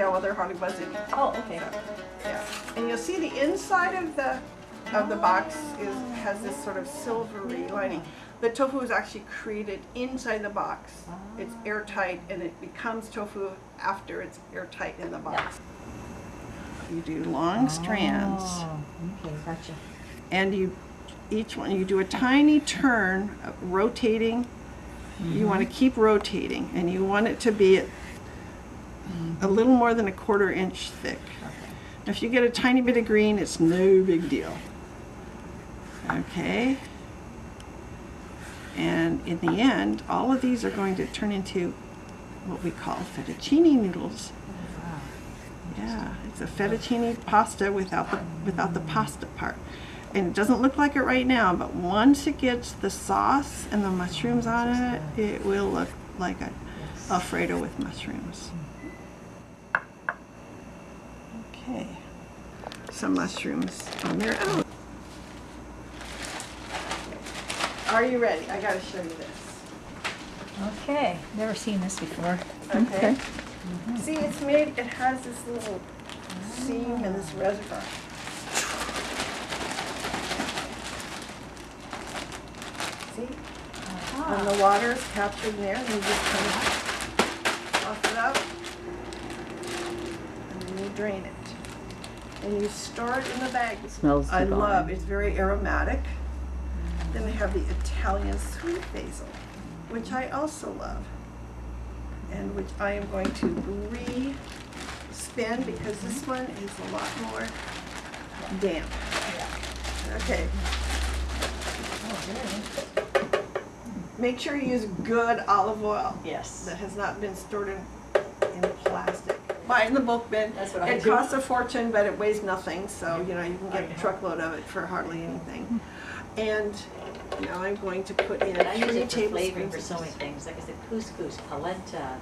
now while they're hardly buzzing. Oh, okay. So, yeah. And you'll see the inside of the box has this sort of silvery lining. The tofu is actually created inside the box. It's airtight, and it becomes tofu after it's airtight in the box. You do long strands. Oh, okay, gotcha. And each one, you do a tiny turn, rotating. You want to keep rotating, and you want it to be a little more than a 1/4 inch thick. Okay. If you get a tiny bit of green, it's no big deal. Okay. And in the end, all of these are going to turn into what we call fettuccine noodles. Wow. Yeah, it's a fettuccine pasta without the pasta part. And it doesn't look like it right now, but once it gets the sauce and the mushrooms on it, it will look like a Alfredo with mushrooms. Okay, some mushrooms on their own. Are you ready? I gotta show you this. Okay, never seen this before. Okay. See, it's made, it has this little seam and this reservoir. See? And the water is captured in there, and you just kind of toss it out, and then you drain it. And you store it in the bag. It smells I divine. love, it's very aromatic. Then they have the Italian sweet basil, which I also love, and which I am going to re-spin because this one is a lot more damp. Okay. Make sure you use good olive oil. Yes. That has not been stored in plastic. Buy it in the bulk bin. That's what I It do. costs a fortune, but it weighs nothing, so you can get a truckload of it for hardly anything. And now I'm going to put in I use 3 it for flavoring tablespoons. for so many things. Like I said, couscous, polenta.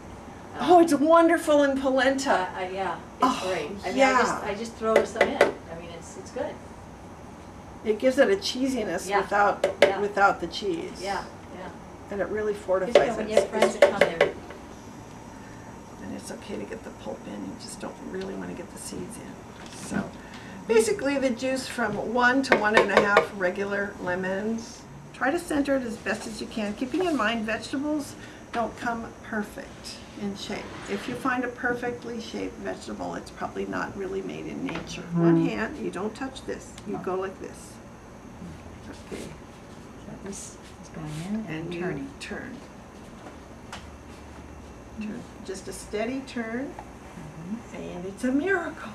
Oh, it's wonderful in polenta. Yeah, it's Oh, great. I mean, yeah. I just throw some in. I mean, it's good. It gives it a cheesiness Yeah. Yeah. without the cheese. Yeah. And it really Because fortifies when it. you have friends that come there, And it's okay to get the pulp in, you just don't really want to get the seeds in. So basically the juice from 1 to 1.5 regular lemons. Try to center it as best as you can, keeping in mind vegetables don't come perfect in shape. If you find a perfectly shaped vegetable, it's probably not really made in nature. One hand, you don't touch this, you go like this. Okay, So this is going in and you turning. turn. Turn. Just a steady turn, and it's a miracle.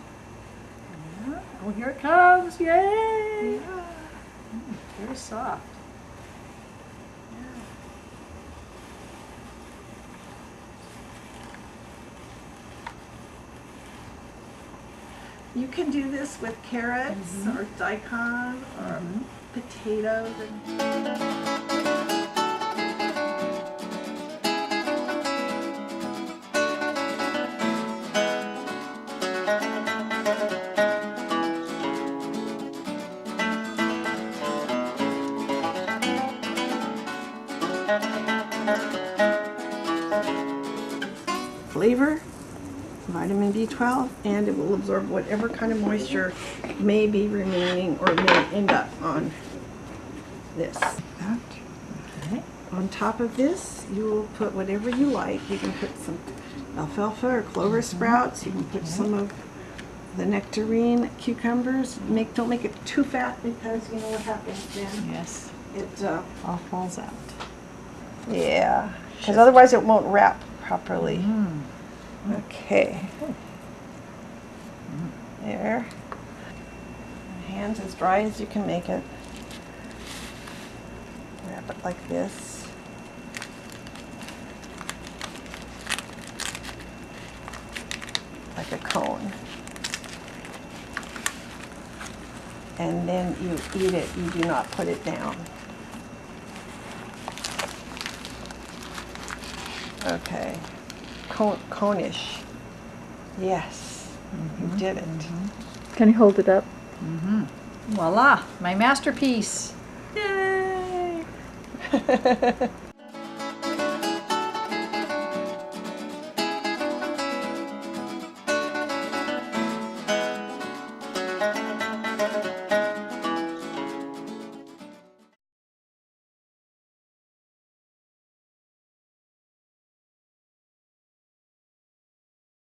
Oh, here it comes! Yay! Yeah. Very soft. You can do this with carrots or daikon or potatoes. Flavor, vitamin B12, and it will absorb whatever kind of moisture may be remaining or may end up on this. Okay. On top of this, you will put whatever you like. You can put some alfalfa or clover sprouts. You can put some of the nectarine cucumbers. Don't make it too fat because you know what happens then. Yes. It All falls out. yeah, because otherwise it won't wrap properly. Okay. There. Hands as dry as you can make it. Wrap it like this. Like a cone. And then you eat it, you do not put it down. Okay. Cone-ish. Yes, you did it. Can you hold it up? Voila, my masterpiece. Yay!